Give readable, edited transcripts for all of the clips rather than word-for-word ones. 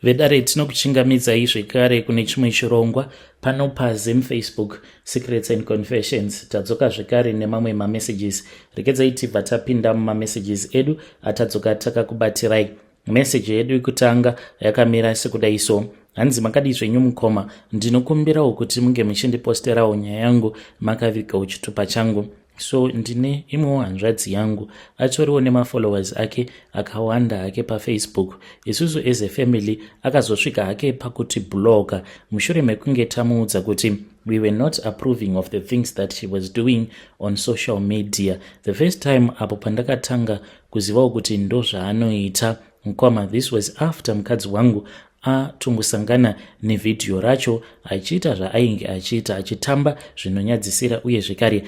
Vedare tinokuchingamidzai zvekare kune chimwe chirongwa pano paZim Facebook Secrets and Confessions. Tadzoka zvekare nemamwe mamessages. Rekedzai tibva tapinda mumamessages edu atadzoka takakubatirai. Message yedu yekutanga yakamira sekudai so: hanzi makadi zvenyu mukoma, ndinokumbirawo kuti munge muchindiposterawo nyaya yangu makavigawo chitupa changu. So ndine imwewo hanzvadzi yangu atoriwo nemafollowers ake akawanda hake pafacebook. Isusu as a family akazosvika hake pakuti bloga mushure mekunge tamuudza kuti we were not approving of the things that she was doing on social media. The first time apo pandakatanga kuzivawo kuti ndo zvaanoita mukoma, this was after mukadzi wangu atumbusangana nevidhiyo racho achiita zvaainge achiita, achitamba zvinonyadzisira uye zvekare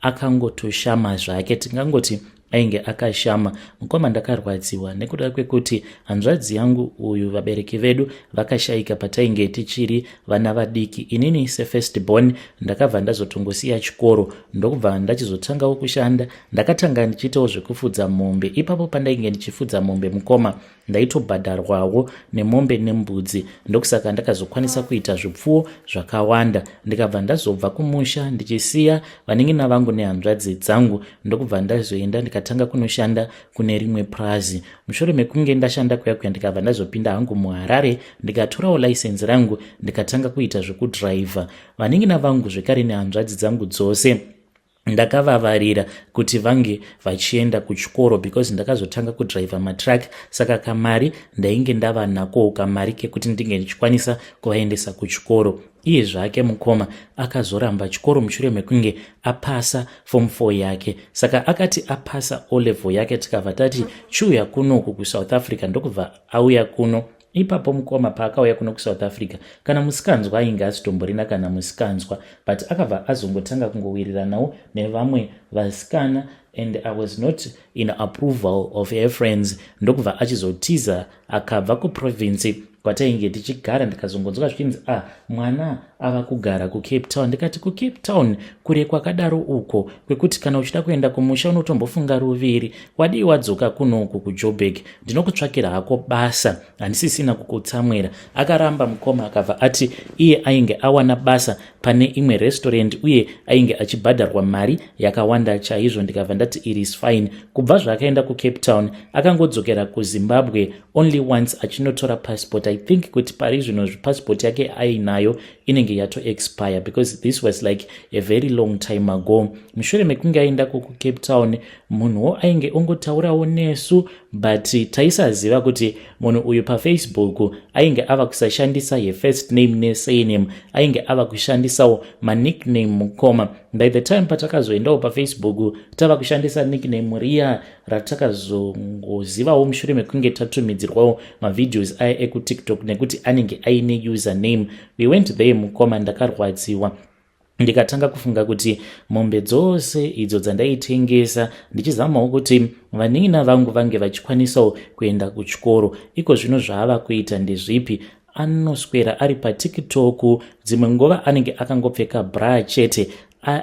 akangotoshama zvake, tingangoti ainge akashama. Mukoma ndakarwadziwa nekuda kwekuti hanzvadzi yangu uyu vabereki vedu vakashaika patainge tichiri vana vadiki. Inini sefirst born ndakabva ndazotongosiya chikoro ndokubva ndachizotangawo kushanda. Ndakatanga ndichiitawo zvekufudza mombe. Ipapo pandainge ndichifudza mombe mukoma ndaitobhadharwawo nemombe nembudzi, ndokusaka ndakazokwanisa kuita zvipfuwo zvakawanda. Ndikabva ndazobva kumusha ndichisiya vanengina vangu nehanzvadzi dzangu ndokubva ndazoenda ndikatanga kunoshanda kune rimwe prazi. Mushure mekunge ndashanda kuyakuya ndikabva ndazopinda hangu muHarare ndikatorawo license rangu ndikatanga kuita zvekudhiraivha. Vanengina vangu zvekare nehanzvadzi dzangu dzose ndakavavarira kuti vange vachienda kuchikoro because ndakazotanga kudhiraivha matrack, saka kamari ndainge ndava nako kamari kekuti ndinge ndichikwanisa kuvaendesa kuchikoro. Iye zvake mukoma akazoramba chikoro mushure mekunge apasa form 4 yake, saka akati apasa O level yake tikabva tati chiuya kunoku kuSouth Africa ndokubva auya kuno. Ipapo mukoma paakauya kuno kuSouth Africa, kana musikanzwa ainge asitomborina kana musikanzwa, but akabva azongotanga kungowiriranawo nevamwe vasikana and I was not in approval of her friends. Ndokubva achizotiza akabva kuprovince kwatainge tichigara. Ndikazongonzwa zvichinzi mwana ava kugara kuCape Town. Ndikati kuCape Town kure kwakadaro uko kwekuti kana uchida kuenda kumusha unotombofunga ruviri, wadii wadzoka kunoku kuJoburg, ndinokutsvakira hako basa, handisisina kukutsamwira. Akaramba mukoma akabva ati iye ainge awana basa pane imwe restaurant uye ainge achibhadharwa mari yakawanda chaizvo. Ndikabva ndati it is fine. Kubva zvakaenda kuCape Town akangodzokera kuZimbabwe only once achinotora passport. I think kuti pari zvino passport yake ainayo inenge yato expire because this was like a very long time ago. Mushure mekunge aenda kuCape Town munhuwo ainge ongotaurawo nesu, but taisaziva kuti munhu uyu paFacebook ainge ava kusashandisa ye first name ne surname, ainge ava kushandisawo manickname mukoma. By the time patakazoendawo paFacebook tava kushandisa nickname riya ratakazongozivawo mushure mekunge tatumidzirwawo mavideos aya ekuTikTok nekuti anenge aine username. We went there mukoma, ndakarwadziwa. Ndikatanga kufunga kuti mombe dzose idzo dzandaitengesa ndichizamawo kuti vanengina vangu vange vachikwanisawo kuenda kuchikoro. Iko zvino zvaava kuita ndezvipi? Anoswera ari paTikTok, dzimwe nguva anenge akangopfeka bra chete,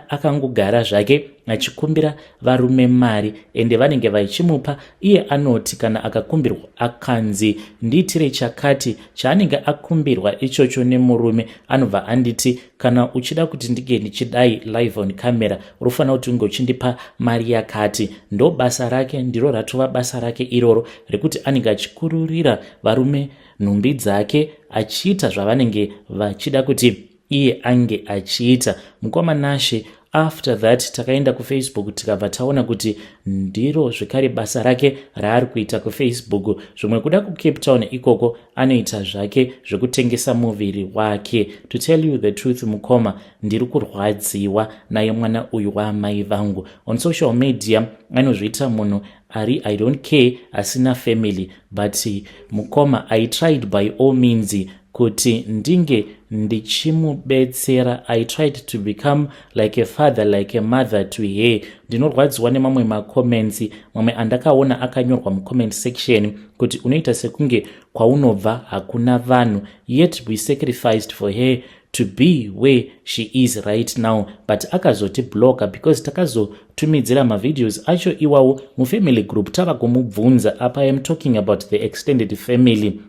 akangogara zvake achikumbira varume mari ende vanenge vachimupa. Iye anoti kana akakumbirwa akanzi ndiitire chakati chaanenge akumbirwa ichocho nemurume, anobva anditi kana uchida kuti ndige ndichidai live on camera unofanira kuti unge uchindipa mari yakati. Ndo basa rake, ndiro ratova basa rake iroro rekuti anenge achikururira varume nhumbi dzake achiita zvavanenge vachida kuti iye ange achiita. Mukoma Nashe after that takaenda kuFacebook tikabva taona kuti ndiro zvekare basa rake raari kuita kuFacebook. Zvimwe kuda kuCape Town ikoko anoita zvake zvekutengesa muviri wake. To tell you the truth mukoma, ndiri kurwadziwa naye mwana uyu waamai vangu. On social media anozviita munhu ari I don't care, asina family, but mukoma I tried by all means kuti ndinge ndichimubetsera. I tried to become like a father, like a mother to her. Ndinorwadziwa nemamwe macomments, mamwe andakaona akanyorwa mucomment section kuti unoita sekunge kwaunobva hakuna vanhu, yet we sacrificed for her to be where she is right now. But akazoti blogger because takazotumidzira mavideos acho iwawo mufamily group tava kumubvunza. Apa I am talking about the extended family.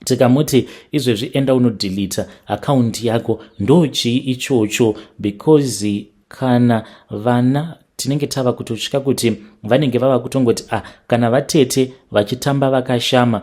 tikamuti izvezvi enda unodelita akaunti yako, ndochii ichocho? Because kana vana tinenge tava kutosvika kuti vanenge vava kutongoti kana vatete vachitamba vakashama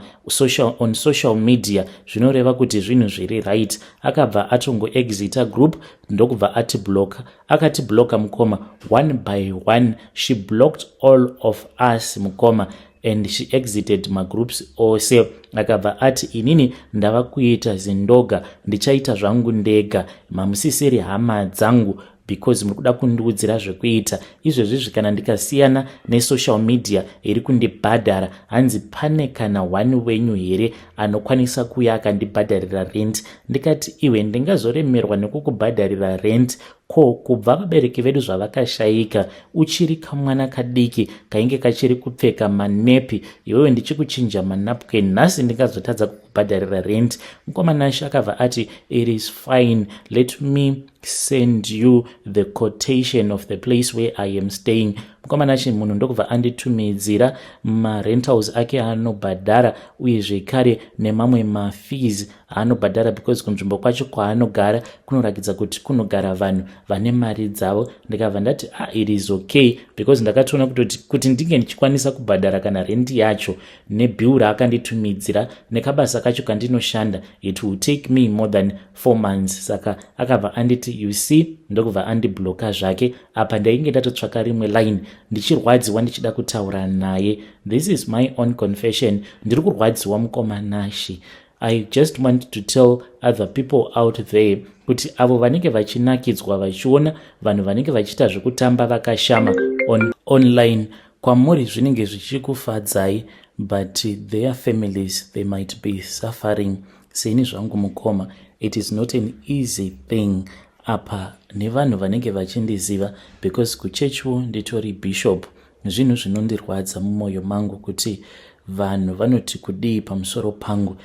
on social media zvinoreva kuti zvinhu zviri right. Akabva atongoexita group ndokubva atibloka. Akatibloka mukoma one by one, she blocked all of us mukoma, and she exited magroups ose. Akabva ati inini ndava kuita zindoga, ndichaita zvangu ndega, mamusisiri hama dzangu because muri kuda kundiudzira zvekuita. Izvezvi kana ndikasiyana nesocial media iri kundibhadhara, hanzi pane kana one wenyu here anokwanisa kuya akandibhadharira rent? Ndikati iwe ndingazoremerwa nekukubhadharira rent ko kubva vabereki vedu zvavakashayika, uchiri kamwana kadiki kainge kachiri kupfeka manepi, iwewe ndichikuchinja manapkin, nhasi ndingazotadza kukubhadharira rent? Mukomanashi akabva ati it is fine, let me send you the quotation of the place where I am staying. Mukomanashi munhu ndokubva anditumidzira marentals ake aanobhadhara uye zvekare nemamwe mafees aanobhadhara, because kunzvimbo kwacho kwaanogara kunoratidza kuti kunogara vanhu vane mari dzavo. Ndikabva ndati it is okay, because ndakatoona kuti ndinge ndichikwanisa kubhadhara kana rendi yacho nebhill raakanditumidzira nekabasa kacho kandinoshanda, it will take me more than 4 months. Saka akabva anditi you see, ndokubva andibloka zvake. Apa ndainge ndatotsvaka rimwe line ndichirwadziwa ndichida kutaura naye. This is my own confession. Ndiri kurwadziwa mukomanashi. I just want to tell other people out there kuti avo vanenge vachinakidzwa vachiona vanhu vanenge vachiita zvekutamba vakashama online, kwamuri zvinenge zvichikufadzai, but their families they might be suffering. Seni zvangu mukoma, it is not an easy thing. Apa nevanhu vanenge vachindiziva, because kuchechiwo nditori bishop, zvinhu zvinondirwadza mumwoyo mangu kuti vanhu vanoti kudii pamusoro pangu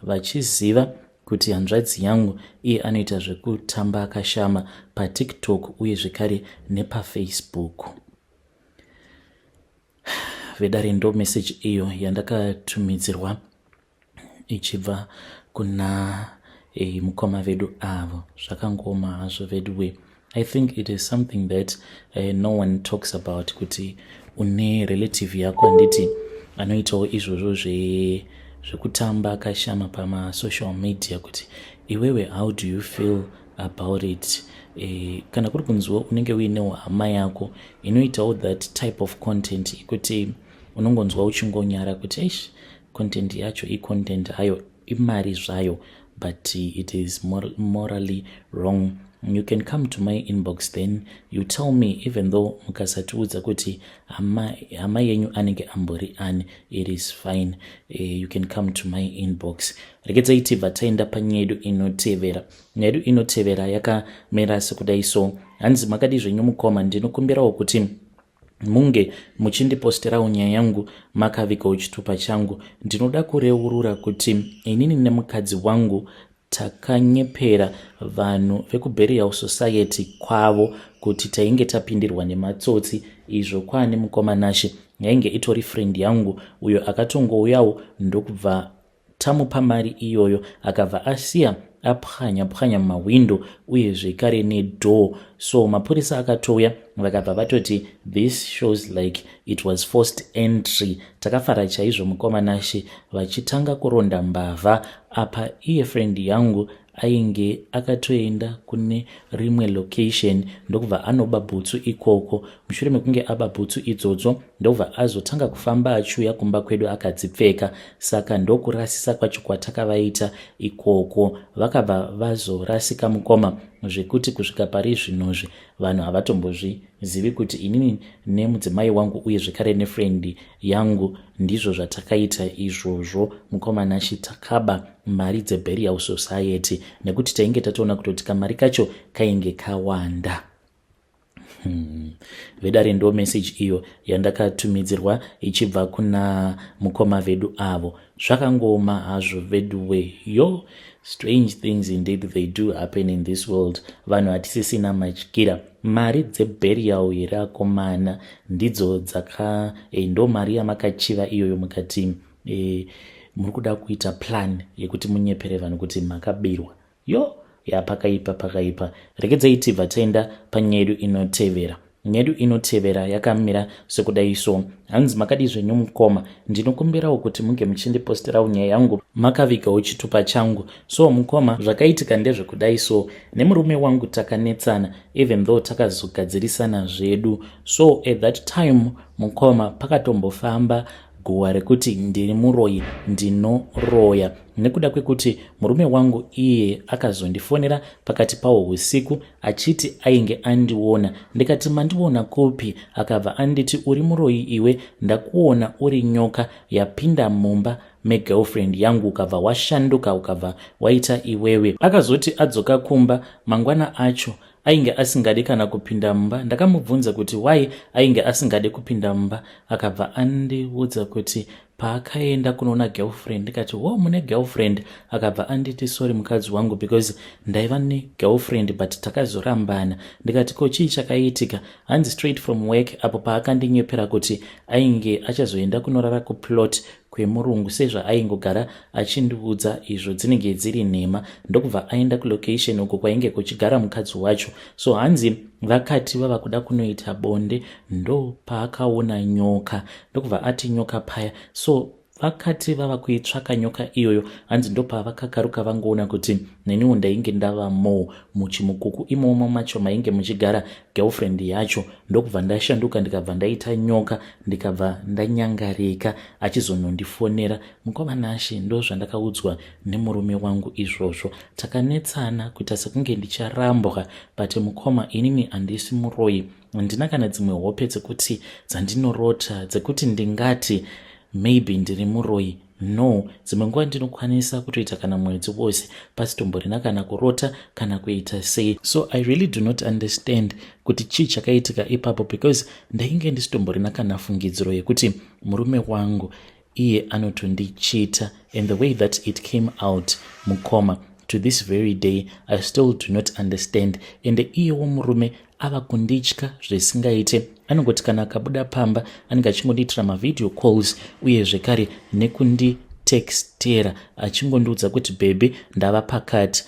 vachiziva kuti hanzvadzi yangu iye anoita zvekutamba akashama paTikTok uye zvekare nepafacebook. Vedare ndo message iyo yandakatumidzirwa ichibva kuna mukoma vedu avo. Zvakangoma hazvo veduwe. I think it is something that no one talks about, kuti une relative yako anditi anoitawo izvozvo zvekutamba akashama pamasocial media, kuti iwewe how do you feel about it? Kana kuri kunzwa unenge uinewo hama yako inoitawo that type of content, kuti unongonzwa uchingonyara kuti content yacho content hayo imari zvayo, but it is morally wrong. You can come to my inbox, then you tell me, even though mukasatiudza kuti hama yenyu anenge ambori ani, it is fine. You can come to my inbox. Regedzai tibva taenda panyaya yedu inotevera. Nyaya yedu inotevera yakamera sekudai so. Hanzi makadi zvenyu mukoma, ndinokumbirawo kuti munge muchindiposterawo nyaya yangu makavigawo chitupa changu. Ndinoda kureurura kuti inini nemukadzi wangu takanyepera vanhu vekuburial society kwavo kuti tainge tapindirwa nematsotsi. Izvo kwaane mukomanashi yainge itori friend yangu uyo akatongouyawo ndokubva tamupa mari iyoyo akabva asiya apwanya mawindo uye zvekare nedoor. So mapurisa akatouya vakabva vatoti this shows like it was forced entry. Takafara chaizvo mukomanashi vachitanga kuronda mbavha. Apa iye friend yangu ainge akatoenda kune rimwe location ndokubva anoba bhutsu ikoko. Mushure mekunge aba bhutsu idzodzo ndokubva azotanga kufamba achiuya kumba kwedu akadzipfeka. Saka ndokurasisa kwacho kwatakavaita ikoko. Vakabva vazorasika mukoma zvekuti kusvika pari zvinozvi vanhu havatombozvizivi kuti inini nemudzimai wangu uye zvekare nefriend yangu ndizvo zvatakaita izvozvo. Mukomanashi takaba mari dzeburial society nekuti tainge tatoona kutoti kamari kacho kainge kawanda. Vedare ndo message iyo yandakatumidzirwa ichibva kuna mukoma vedu avo. Zvakangoma hazvo veduwe. Strange things indeed they do happen in this world. Vanhu hatisisina matyira. Mari dzeburial here akomana ndidzo ndo mari yamakachiva iyoyo mukati muri kuda kuita plan yekuti munyepere vanhu kuti makabirwa. Pakaipa. Regedzai tibva taenda panyaya yedu inotevera. Nyaya yedu inotevera yakamira sekudai so. Hanzi makadi zvenyu mukoma, ndinokumbirawo kuti munge muchindiposterawo nyaya yangu makavigawo chitupa changu. So mukoma, zvakaitika ndezvekudai so. Nemurume wangu takanetsana, even though takazogadzirisana zvedu. So at that time mukoma pakatombofamba guwa rekuti ndiri muroyi, ndinoroya. Nekuda kwekuti murume wangu iye akazondifonera pakati pawo usiku achiti ainge andiona. Ndikati mandiona kopi? Akabva anditi uri muroyi iwe, ndakuona uri nyoka yapinda mumba megirlfriend yangu ukabva washanduka ukabva waita iwewe. Akazoti adzoka kumba mangwana acho ainge asingade kana kupinda mumba. Ndakamubvunza kuti why ainge asingade kupinda mumba. Akabva andiudza kuti paakaenda kunoona girlfriend. Ndikati mune girlfriend? Akabva anditi sorry mukadzi wangu because ndaiva negirlfriend but takazorambana. Ndikati ko chii chakaitika? Hanzi straight from work apo paakandinyepera kuti ainge achazoenda kunorara kuplot kwemurungu sezvo aingogara achindiudza izvo dzinenge dziri nhema. Ndokubva aenda kulocation uko kwainge kuchigara mukadzi wacho. So hanzi vakati vava kuda kunoita bonde ndo paakaona nyoka. Ndokubva ati nyoka paya. So vakati vava kuitsvaka nyoka iyoyo, hanzi ndo pavakakaruka vangoona kuti neniwo ndainge ndavamo muchimukuku imomo macho mainge muchigara girlfriend yacho. Ndokubva ndashanduka ndikabva ndaita nyoka, ndikabva ndanyangarika achizonondifonera. Mukoma nashe ndo zvandakaudzwa nemurume wangu izvozvo. Takanetsana kuita sekunge ndicharambwa, but mukoma inini handisi muroyi. Ndina kana dzimwe hope dzekuti dzandinorota dzekuti ndingati maybe ndiri muroyi. No, dzimwe nguva ndinokwanisa kutoita kana mwedzi wose pasitomborina kana kurota kana kuita sei. So I really do not understand kuti chii chakaitika ipapo because ndainge ndisitomborina kana fungidziro yekuti murume wangu iye anotondichita. And the way that it came out mukoma, to this very day I still do not understand. And iyewo murume ava kunditya zvisingaite. Anongoti kana akabuda pamba anenge achingondiitira mavideo calls uye zvekare nekunditextera achingondiudza kuti baby ndava pakati.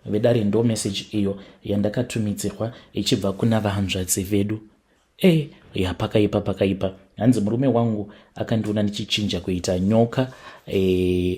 Vedare ndo message iyo yandakatumidzirwa ichibva kuna vahanzvadzi vedu. Pakaipa. Hanzi murume wangu akandiona nichichinja kuita nyoka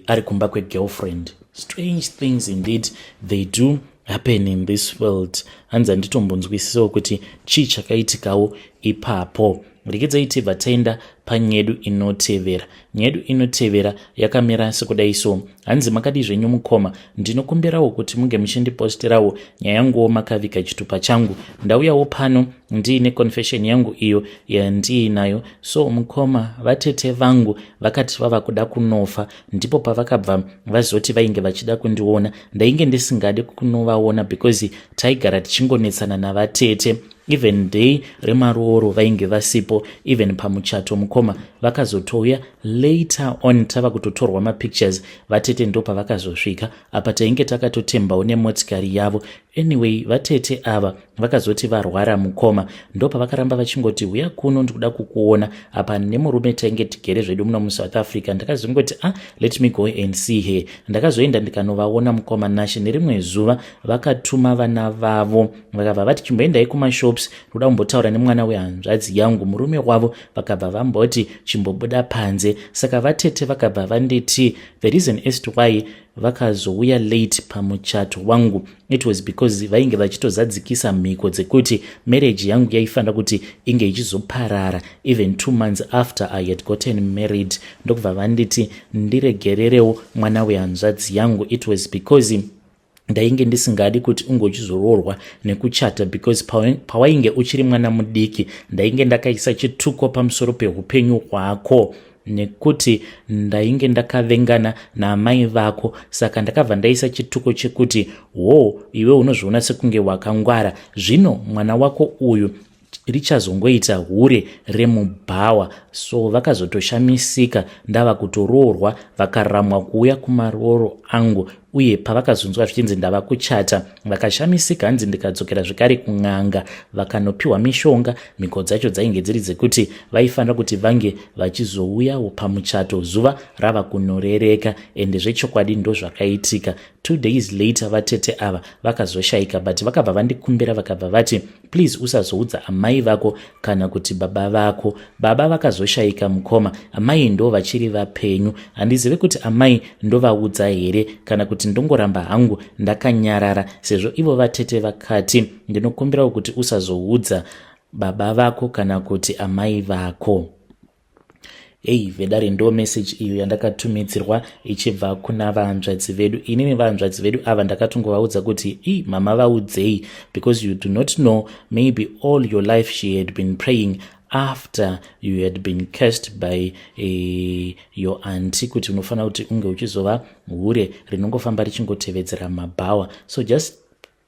ari kumba kwegirlfriend. Strange things indeed they do happen in this world. Hanzi handitombonzwisisawo kuti chii chakaitikawo ipapo. Regedzai tibva taenda panyaya yedu inotevera. Nyaya yedu inotevera yakamira sekudai so. Hanzi makadi zvenyu mukoma, ndinokumbirawo kuti munge muchindiposterawo nyaya yanguwo makaviga chitupa changu. Ndauyawo pano ndiine confession yangu iyo yandiinayo. So mukoma, vatete vangu vakati vava kuda kunofa, ndipo pavakabva vazoti vainge vachida kundiona. Ndainge ndisingade kunovaona because taigara tichingonetsana navatete. Even day remarooro vainge vasipo, even pamuchato mukoma vakazotouya later on tava kutotorwa mapictures. Vatete ndo pavakazosvika apa tainge takatotembawo nemotikari yavo. Anyway, vatete ava vakazoti varwara mukoma, ndo pavakaramba vachingoti uya kuno ndikuda kukuona. Apa nemurume tainge tigere zvedu muno muSouth Africa. Ndakazongoti let me go and see her. Ndakazoenda ndikanovaona mukoma nashe. Nerimwe zuva vakatuma vana vavo vakabva vati chimboendai kumashops kuda kumbotaura nemwana wehanzvadzi yangu. Murume wavo vakabva vamboti chimbobuda panze. Saka vatete vakabva vanditi the reason as to why vakazouya late pamuchato wangu, it was because vainge vachitozadzikisa mhiko dzekuti marriage yangu yaifanira kuti inge ichizoparara even 2 months after I had gotten married. Ndokubva vanditi ndiregererewo mwana wehanzvadzi yangu. It was because ndainge ndisingadi kuti unge uchizoroorwa nekuchata because pawainge uchiri mwana mudiki ndainge ndakaisa chituko pamusoro peupenyu hwako nekuti ndainge ndakavengana naamai vako. Saka ndakabva ndaisa chituko chekuti iwe unozviona sekunge wakangwara, zvino mwana wako uyu richazongoita hure remubhawa. So vakazotoshamisika ndava kutoroorwa vakaramwa kuuya kumarooro angu uye pavakazonzwa zvichinzi ndava kuchata vakashamisika, hanzi ndikadzokera zvekare kun'anga vakanopiwa mishonga. mhiko dzacho dzainge dziri dzekuti vaifanira kuti vange vachizouyawo pamuchato zuva rava kunorereka, ende zvechokwadi ndo zvakaitika. 2 days later vatete ava vakazoshaika, but vakabva vandikumbira vakabva vati please usazoudza amai vako kana kuti baba vako. Baba vakazoshaika mukoma, amai ndo vachiri vapenyu. Handizive kuti amai ndovaudza here kana kuti ndongoramba hangu ndakanyarara, sezvo ivo vatete vakati ndinokumbirawo kuti usazoudza baba vako kana kuti amai vako. Vedare ndo message iyo yandakatumidzirwa ichibva kuna vahanzvadzi vedu. Inini vahanzvadzi vedu ava ndakatongovaudza kuti mama vaudzei, because you do not know, maybe all your life she had been praying after you had been cursed by your auntie, kuti unofanira kuti unge uchizova hure rinongofamba richingotevedzera mabhawa. So just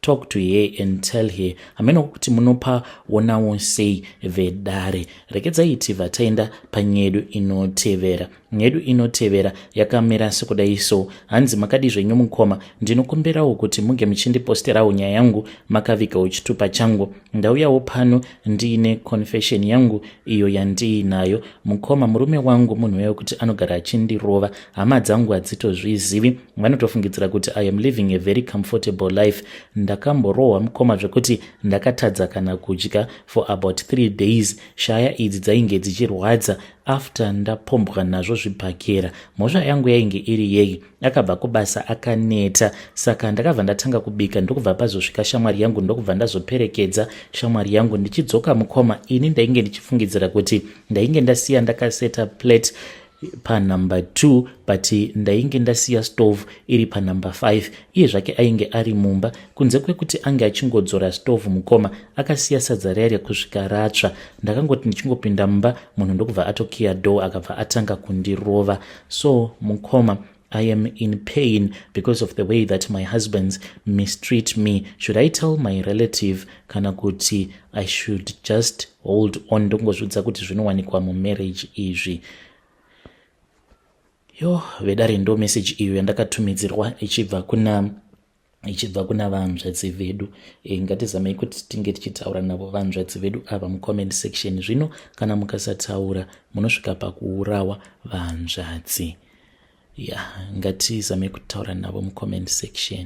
talk to her and tell her. Hameno kuti munopa wonawo sei Vedare. Rekedzai tiva taenda panyedu inotevera. Nyedu inotevera yakamira sekudai so. Hanzi makadi zvenyu mukoma, ndinokumbirawo kuti muge muchindiposterawo nyaya yangu makavikawo chitupa changu. Ndauyawo pano ndiine confession yangu iyo yandiinayo. Mukoma, murume wangu munhu wewo kuti anogara achindirova. Hama dzangu hadzitozvizivi, vanotofungidzira kuti I am living a very comfortable life. Ndakamborohwa mukoma zvekuti ndakatadza kana kudya for about 3 days. Shaya idzi dzainge dzichirwadza after ndapombwa nazvo zvibhakera. Mhosva yangu yainge iri yei, akabva kubasa akaneta, saka ndakabva ndatanga kubika. Ndokubva pazosvika shamwari yangu, ndokubva ndazoperekedza shamwari yangu. Ndichidzoka mukoma, ini ndainge ndichifungidzira kuti ndainge ndasiya ndakaseta plate panumber 2, but ndainge ndasiya stove iri panumber 5. Iye zvake ainge ari mumba, kunze kwekuti ange achingodzora stove mukoma akasiya sadza raya kusvika ratsva. Ndakangoti ndichingopinda mumba, munhu ndokubva atokiya door akabva atanga kundirova. So mukoma, I am in pain because of the way that my husbands mistreat me. Should I tell my relative kana kuti I should just hold on? Ndongozvidza kuti zvinowanikwa mumarriage izvi. Vedare ndo message iyo yandakatumidzirwa ichibva kuna vahanzvadzi vedu. Ngatizamei kuti tinge tichitaura navo vahanzvadzi vedu ava mucomment section. Zvino kana mukasataura munosvika pakuurawa vahanzvadzi. Ngatizamei kutaura navo mucomment section.